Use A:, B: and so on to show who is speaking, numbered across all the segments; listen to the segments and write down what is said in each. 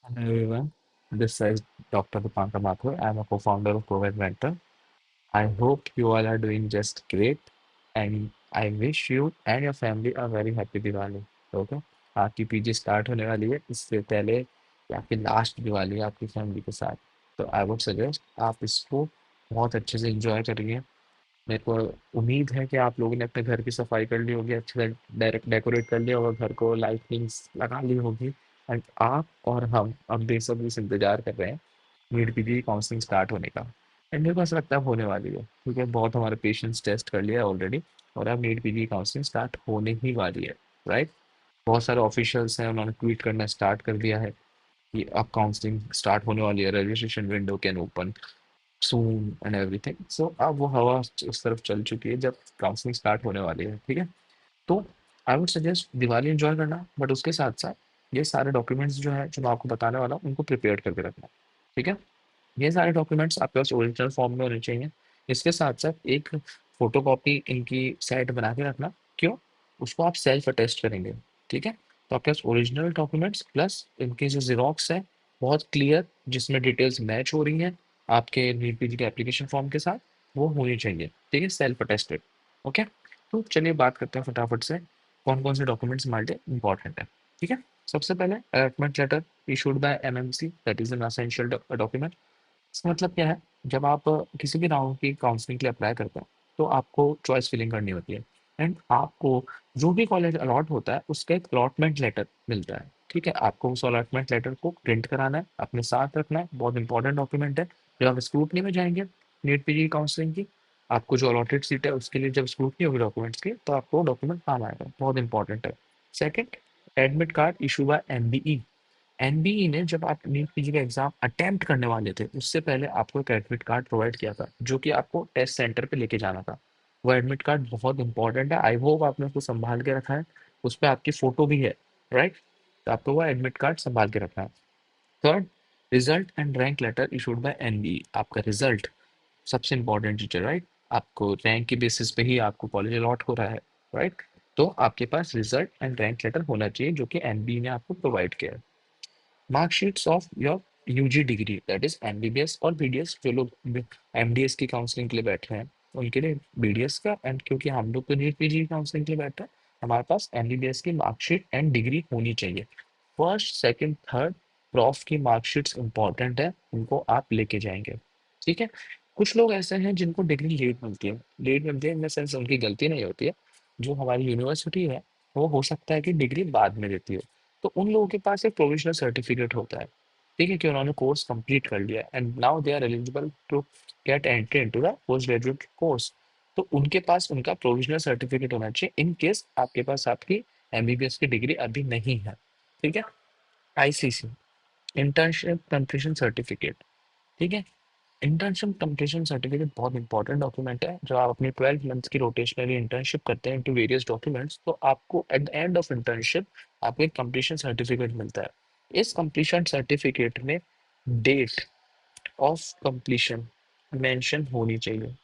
A: Hello everyone, this is Dr. Dipankar Mathur. I'm a co-founder of Provide Mentor. I hope you all are doing just great and I wish you and your family a very happy Diwali. Okay? आपकी PG start होने वाली है इससे पहले कि आपकी last Diwali है आपकी फैमिली के साथ। तो आई वुड सजेस्ट आप इसको बहुत अच्छे से एंजॉय करिए। मेरे को उम्मीद है कि आप लोगों ने अपने घर की सफाई कर ली होगी, अच्छे से डायरेक्ट डेकोरेट कर लिया होगा घर को, लाइटिंग्स लगा ली होगी। एंड आप और हम अब बेसब्री से इंतजार कर रहे हैं नीट पीजी की काउंसलिंग स्टार्ट होने का। एंड मेरे को ऐसा लगता है होने वाली है क्योंकि बहुत हमारे पेशेंट्स टेस्ट कर लिया है ऑलरेडी और अब नीट पीजी की काउंसलिंग स्टार्ट होने ही वाली है। राइट। बहुत सारे ऑफिशियल्स हैं, उन्होंने ट्वीट करना स्टार्ट कर दिया है कि अब काउंसलिंग स्टार्ट होने वाली है, registration window can open soon and everything. So अब वो हवा उस तरफ चल चुकी है जब काउंसलिंग स्टार्ट होने वाली है। ठीक है। तो I would suggest Diwali enjoy करना, बट उसके साथ साथ ये सारे डॉक्यूमेंट्स जो है जो मैं आपको बताने वाला हूँ उनको प्रिपेयर करके रखना। ठीक है। ये सारे डॉक्यूमेंट्स आपके पास ओरिजिनल फॉर्म में होने चाहिए। इसके साथ साथ एक फोटोकॉपी इनकी सेट बना के रखना। क्यों? उसको आप सेल्फ अटेस्ट करेंगे। ठीक है। तो आपके पास ओरिजिनल डॉक्यूमेंट्स प्लस इनकी जो जीरोक्स है बहुत क्लियर, जिसमें डिटेल्स मैच हो रही हैं आपके नीट पीजी के एप्लीकेशन फॉर्म के साथ, वो होनी चाहिए। ठीक है, सेल्फ अटेस्टेड। ओके। तो चलिए बात करते हैं फटाफट से कौन कौन से डॉक्यूमेंट्स हमारे लिए इंपॉर्टेंट है। ठीक है। सबसे पहले allotment letter issued by MMC, that is an essential document. इसका मतलब क्या है? जब आप किसी भी राउंड की काउंसलिंग के लिए अप्लाई करते हैं तो आपको चॉइस फिलिंग करनी होती है एंड आपको जो भी कॉलेज अलॉट होता है उसका एक अलॉटमेंट लेटर मिलता है। ठीक है। आपको उस अलॉटमेंट लेटर को प्रिंट कराना है, अपने साथ रखना है, बहुत इंपॉर्टेंट डॉक्यूमेंट है। जब आप स्क्रूटनी में जाएंगे नीट पीजी काउंसलिंग की, आपको जो अलॉटेड सीट है उसके लिए जब स्क्रूटनी होगी डॉक्यूमेंट्स की तो आपको डॉक्यूमेंट काम आएगा, बहुत इंपॉर्टेंट है। Second, admit card issue bye NBE. NBE ने जब आप नीट पीजी का एग्जाम अटेम्प्ट करने वाले थे उससे पहले आपको एक एडमिट कार्ड प्रोवाइड किया था जो कि आपको टेस्ट सेंटर पे लेके जाना था। वो एडमिट कार्ड बहुत इंपॉर्टेंट है, आई होप आपने उसको संभाल के रखा है। उस पर आपकी फोटो भी है। राइट। तो आपको वो एडमिट कार्ड संभाल के रखना है। Third, result and rank letter issued by NBE. आपका रिजल्ट सबसे इंपॉर्टेंट चीज है। राइट। आपको रैंक के बेसिस पे ही आपको कॉलेज अलॉट हो रहा है। राइट। तो आपके पास रिजल्ट एंड रैंक लेटर होना चाहिए जो कि एनबीई ने आपको प्रोवाइड किया है। Marksheets of your UG degree, that is MBBS और बीडीएस। जो लोग एमडीएस की काउंसलिंग के लिए बैठे हैं उनके लिए बीडीएस का, एंड क्योंकि हम लोग तो नीट पीजी की काउंसलिंग के लिए बैठे हैं, हमारे पास एमबीबीएस की मार्कशीट एंड डिग्री होनी चाहिए। फर्स्ट सेकंड थर्ड प्रॉफ की मार्कशीट्स इंपॉर्टेंट है, उनको आप लेके जाएंगे। ठीक है। कुछ लोग ऐसे हैं जिनको डिग्री लेट मिलती है। लेट मिलती है इन द सेंस उनकी गलती नहीं होती है। जो हमारी यूनिवर्सिटी है वो हो सकता है कि डिग्री बाद में देती हो, तो उन लोगों के पास एक प्रोविजनल सर्टिफिकेट होता है। ठीक है, कि उन्होंने कोर्स कंप्लीट कर लिया and now they are eligible to get entry into the post graduate course. तो उनके पास उनका प्रोविजनल सर्टिफिकेट होना चाहिए इन केस आपके पास आपकी एमबीबीएस की डिग्री अभी नहीं है। ठीक है। ICC, internship completion certificate. ठीक है। इंटर्नशिप कंप्लीशन सर्टिफिकेट बहुत इंपॉर्टेंट डॉक्यूमेंट है। जब आप अपनी 12 मंथ्स की रोटेशनली इंटर्नशिप करते हैं इनटू वेरियस डॉक्यूमेंट्स तो आपको at the end of internship आपको एक कंप्लीशन सर्टिफिकेट मिलता है। इस कंप्लीशन सर्टिफिकेट में डेट ऑफ कंप्लीशन मेंशन होनी चाहिए।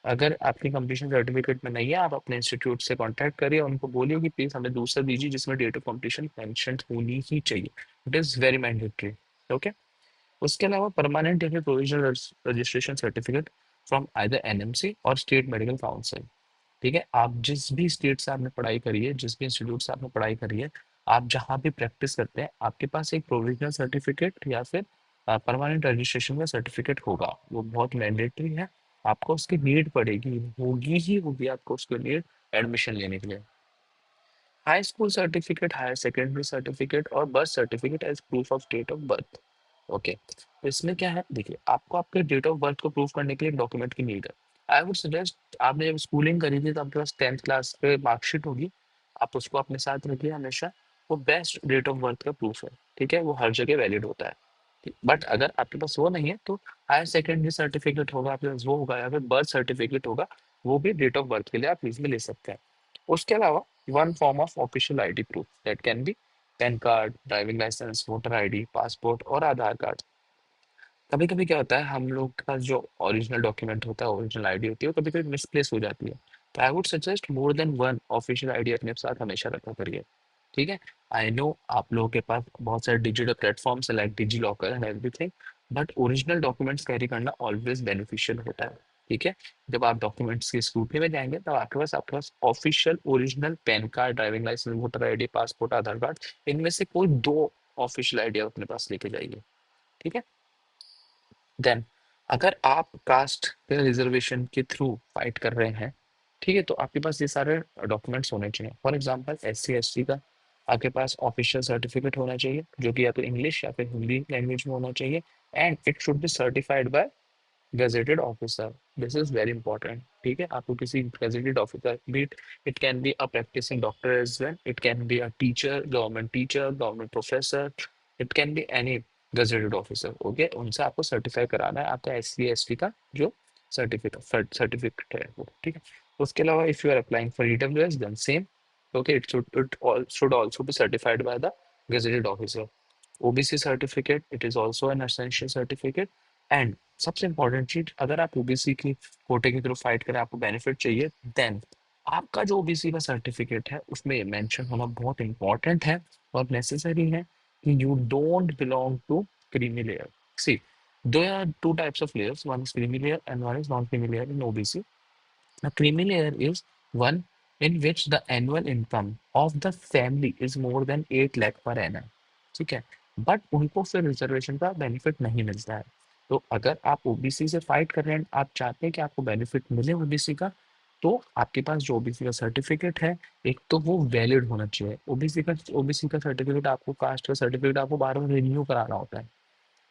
A: अगर आपकी कंप्लीशन सर्टिफिकेट में नहीं है आप अपने इंस्टीट्यूट से कांटेक्ट करिए, उनको बोलिए कि प्लीज हमें दूसरा दीजिए जिसमें डेट ऑफ कंप्लीशन मेंशन होनी ही चाहिए। It is very mandatory. Okay. उसके अलावा परमानेंट या फिर provisional registration certificate from either NMC और स्टेट मेडिकल काउंसिल। ठीक है। आप जिस भी स्टेट से आपने पढ़ाई करी है, जिस भी इंस्टीट्यूट से आपने पढ़ाई करी है, आप जहाँ भी प्रैक्टिस करते हैं आपके पास एक प्रोविजनल सर्टिफिकेट या फिर परमानेंट रजिस्ट्रेशन का सर्टिफिकेट होगा। वो बहुत मैंडेटरी है। आपको उसकी नीड पड़ेगी, होगी ही होगी आपको उसके लिए एडमिशन लेने के लिए। High school certificate, higher secondary certificate और birth certificate as proof of date of birth. Okay. तो इसमें क्या है, देखिए आपको आपके डेट ऑफ बर्थ को प्रूफ करने के लिए डॉक्यूमेंट की नीड है। आई वुड सजेस्ट, आपने जब स्कूलिंग करी थी तो आपके पास 10th क्लास पे मार्कशीट होगी, आप उसको अपने साथ रखिए हमेशा। वो बेस्ट डेट ऑफ बर्थ का प्रूफ है। ठीक है। वो हर जगह वैलिड होता है। बट अगर आपके पास वो नहीं है तो हायर सेकेंडरी सर्टिफिकेट होगा आपके पास, वो होगा, या फिर बर्थ सर्टिफिकेट होगा, वो भी डेट ऑफ बर्थ के लिए आप इसमें ले सकते हैं। उसके अलावा one form of official ID proof that can be PAN card, driving licence, voter ID, passport और आधार कार्ड। कभी कभी क्या होता है हम लोग के पास जो ओरिजिनल डॉक्यूमेंट होता है, ओरिजिनल आईडी होती है, वो कभी कभी मिसप्लेस हो जाती है। तो I would suggest more than one official ID अपने साथ हमेशा रखा करिए। ठीक है। आई नो आप लोगों के पास बहुत सारे डिजिटल प्लेटफॉर्म्स है like DigiLocker and everything, but original documents carry करना ऑलवेज बेनिफिशियल होता है। ठीक है। जब आप डॉक्यूमेंट्स की स्क्रूटनी में जाएंगे तब आपके पास official original PAN card, driving licence, voter ID, passport, Aadhaar card, इनमें से कोई दो ऑफिशियल आईडी अपने पास लेके जाइए। ठीक है। देन अगर आप कास्ट या रिजर्वेशन के थ्रू फाइट कर रहे हैं, ठीक है, तो आपके पास ये सारे डॉक्यूमेंट्स होने चाहिए। फॉर एग्जांपल SC ST का आपके पास ऑफिशियल सर्टिफिकेट होना चाहिए जो कि या तो इंग्लिश या फिर हिंदी लैंग्वेज में होना चाहिए, and it should be certified bye gazetted officer. This is very important. ठीक है। आपको किसी gazetted officer, be it can be a practicing doctor as well, it can be a teacher, government professor, it can be any gazetted officer. Okay, उनसे आपको certify कराना है आपका SC ST का जो सर्टिफिकेट है वो। ठीक है। उसके अलावा if you are applying for EWS then same, okay, it should also be certified by the gazetted officer. OBC certificate, it is also an essential certificate. And सबसे इंपॉर्टेंट चीज, अगर आप ओबीसी की कोटे की तरफ फाइट करें, आपको बेनिफिट चाहिए, देन आपका जो ओबीसी का सर्टिफिकेट है उसमें मेंशन होना बहुत इंपॉर्टेंट है और नेसेसरी है कि you don't belong to creamy layer. See, there are two types of layers, one is creamy layer and one is non-creamy layer in OBC. A creamy layer is one in which the annual income of the family is more than 8 lakh per annum. ठीक है। But उनको फिर reservation का benefit नहीं मिलता है। तो अगर आप ओबीसी से फाइट कर रहे हैं, आप चाहते हैं कि आपको बेनिफिट मिले ओबीसी का, तो आपके पास जो ओबीसी का सर्टिफिकेट है, एक तो वो वैलिड होना चाहिए। ओबीसी का सर्टिफिकेट, आपको कास्ट का सर्टिफिकेट आपको बार बार रिन्यू कराना होता है।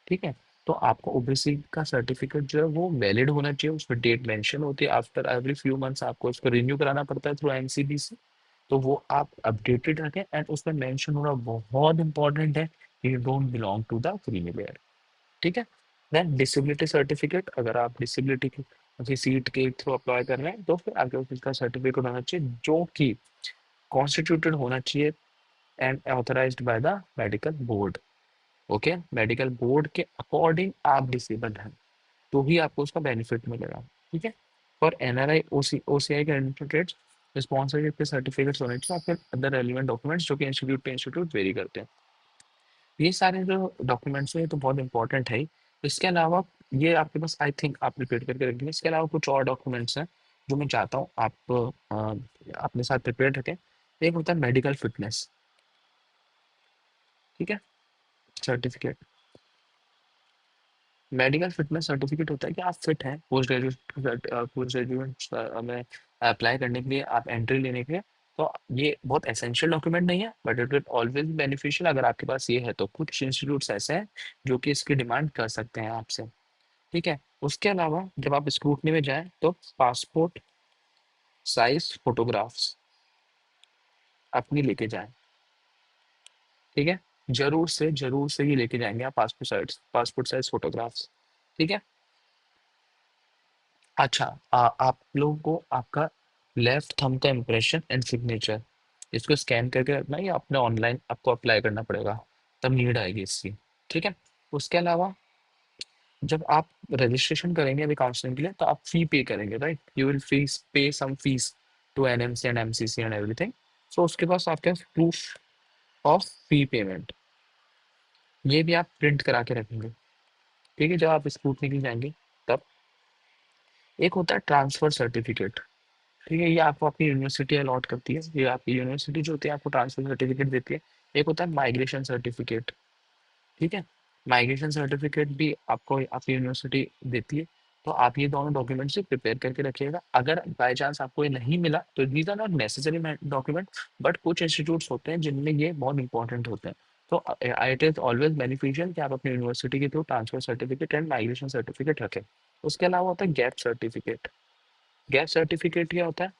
A: ठीक है। तो आपको ओबीसी का सर्टिफिकेट जो है वो वैलिड होना चाहिए, उसमें डेट मेंशन होती है, आफ्टर एवरी फ्यू मंथ्स आपको उसको रिन्यू कराना पड़ता है थ्रू एनसीबीसी। तो वो आप अपडेटेड रखें, एंड उसमें मेंशन होना बहुत इंपॉर्टेंट है कि you don't belong to the creamy layer. ठीक है। देन डिसेबिलिटी सर्टिफिकेट, अगर आप डिसेबिलिटी की सीट के थ्रू अप्लाई कर रहे हैं तो फिर आपके उसका सर्टिफिकेट होना चाहिए जो कि कॉन्स्टिट्यूटेड होना चाहिए and authorised by the medical board. Okay, medical board के अकॉर्डिंग आप डिसेबल हैं तो ही आपको उसका बेनिफिट मिलेगा। ठीक है। For NRI OCI candidates sponsorship के सर्टिफिकेट्स होने चाहिए, और फिर अदर रेलिवेंट डॉक्यूमेंट्स जो कि इंस्टीट्यूट पे इंस्टीट्यूट वेरी करते हैं। ये सारे जो डॉक्यूमेंट्स हैं ये तो बहुत इंपॉर्टेंट है ही। इसके अलावा ये आपके पास आई थिंक आप प्रिपेयर करके रखेंगे। इसके अलावा कुछ और डॉक्यूमेंट्स हैं जो मैं चाहता हूँ आप अपने साथ प्रिपेयर रखें। एक होता है मेडिकल फिटनेस। ठीक है। सर्टिफिकेट, मेडिकल फिटनेस सर्टिफिकेट होता है कि आप फिट हैं पोस्ट ग्रेजुएट में अप्लाई करने के लिए, आप एंट्री लेने के लिए। तो ये बहुत एसेंशियल डॉक्यूमेंट नहीं है, but it will always beneficial अगर आपके पास ये है। तो कुछ इंस्टीट्यूट्स ऐसे हैं जो कि इसकी डिमांड कर सकते हैं आपसे। ठीक है। उसके अलावा जब आप स्क्रूटनी में जाएं तो पासपोर्ट साइज फोटोग्राफ्स अपनी लेके जाएं। ठीक है। जरूर से ही लेके जाएंगे आप पासपोर्ट साइज फोटोग्राफ्स। ठीक है। अच्छा, आप लोगों को आपका लेफ्ट थंब का इम्प्रेशन एंड सिग्नेचर इसको स्कैन करके रखना है, या अपने ऑनलाइन आपको अप्लाई करना पड़ेगा, तब नीड आएगी इसकी। ठीक है। उसके अलावा जब आप रजिस्ट्रेशन करेंगे अभी काउंसलिंग के लिए तो आप फी पे करेंगे, right, you will fees pay some fees to NMC and MCC and everything. So उसके पास आपके प्रूफ ऑफ फी पेमेंट, ये भी आप प्रिंट करा के रखेंगे। ठीक है। जब आप स्कूटनी के लिए जाएंगे तब एक होता है ट्रांसफर सर्टिफिकेट। ठीक है। ये आपको आपकी यूनिवर्सिटी अलॉट करती है, ये आपकी यूनिवर्सिटी जो होती है आपको ट्रांसफर सर्टिफिकेट देती है। एक होता है माइग्रेशन सर्टिफिकेट। ठीक है। माइग्रेशन सर्टिफिकेट भी आपको आपकी यूनिवर्सिटी देती है। तो आप ये दोनों डॉक्यूमेंट से प्रिपेयर करके रखिएगा। अगर बाय चांस आपको ये नहीं मिला तो these are not necessary document, but कुछ इंस्टीट्यूट्स होते हैं जिनमें ये बहुत इंपॉर्टेंट होते हैं। तो इट इज ऑलवेज बेनिफिशियल कि आप अपनी यूनिवर्सिटी के through transfer certificate and migration certificate रखें। उसके अलावा होता है गैप सर्टिफिकेट। गैप सर्टिफिकेट क्या होता है,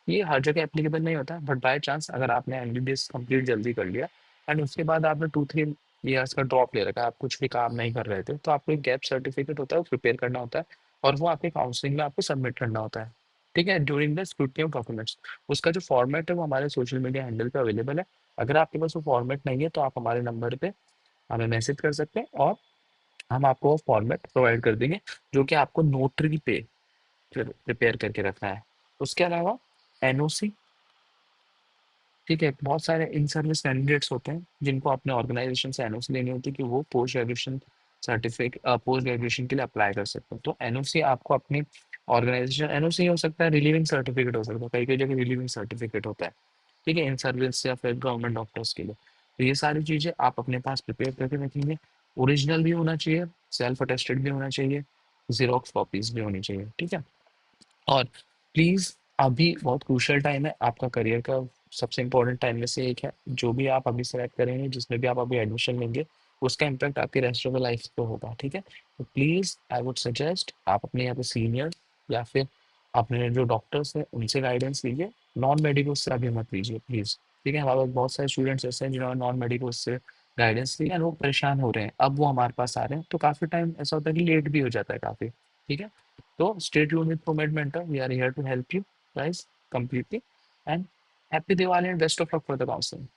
A: ये हर जगह एप्लीकेबल नहीं होता, बट बाय चांस अगर आपने MBBS कंप्लीट जल्दी कर लिया एंड उसके बाद आपने 2-3 ईयर्स का ड्रॉप ले रखा है, आप कुछ भी काम नहीं कर रहे थे, तो आपको एक गैप सर्टिफिकेट होता है वो प्रिपेयर करना होता है, और वो आपके काउंसलिंग में आपको सबमिट करना होता है। ठीक है। During the scrutiny of documents, उसका जो फॉर्मेट है वो हमारे सोशल मीडिया हैंडल पे अवेलेबल है। अगर आपके पास वो फॉर्मेट नहीं है तो आप हमारे नंबर पे हमें मैसेज कर सकते हैं, और हम आपको वो फॉर्मेट प्रोवाइड कर देंगे जो कि आपको नोटरी पे फिर प्रिपेयर करके रखना है। उसके अलावा NOC, ठीक है, बहुत सारे इन सर्विस कैंडिडेट्स होते हैं जिनको अपने ऑर्गेनाइजेशन से एनओसी लेनी होती है कि वो पोस्ट ग्रेजुएशन के लिए अप्लाई कर सकते हैं। तो एनओसी आपको अपनी ऑर्गेनाइजेशन, एनओसी हो सकता है, रिलीविंग सर्टिफिकेट हो सकता है, कई कई जगह रिलीविंग सर्टिफिकेट होता है, ठीक है, इन सर्विस या फिर गवर्नमेंट डॉक्टर्स के लिए। तो ये सारी चीज़ें आप अपने पास प्रिपेयर करके रखेंगे। ओरिजिनल भी होना चाहिए, सेल्फ अटेस्टेड भी होना चाहिए, जीरोक्स कॉपीज भी होनी चाहिए, ठीक है। और प्लीज़, अभी बहुत क्रूशियल टाइम है आपका करियर का, सबसे इम्पोर्टेंट टाइम में से एक है। जो भी आप अभी सेलेक्ट करेंगे, जिसमें भी आप अभी एडमिशन लेंगे, उसका इम्पैक्ट आपकी रेस्ट ऑफ द लाइफ पे होगा, ठीक है। तो प्लीज़ आई वुड सजेस्ट आप अपने यहाँ पे सीनियर या फिर अपने जो डॉक्टर्स हैं उनसे गाइडेंस लीजिए। नॉन मेडिकल से अभी मत लीजिए प्लीज़, ठीक है। हमारे पास बहुत सारे स्टूडेंट्स ऐसे हैं जिन्होंने नॉन मेडिकल से गाइडेंस ली और वो परेशान हो रहे हैं, अब वो हमारे पास आ रहे हैं, तो काफ़ी टाइम ऐसा होता है कि लेट भी हो जाता है काफ़ी, ठीक है। So stay tuned with Promed Mentor. We are here to help you guys completely. And happy Diwali and best of luck for the counseling.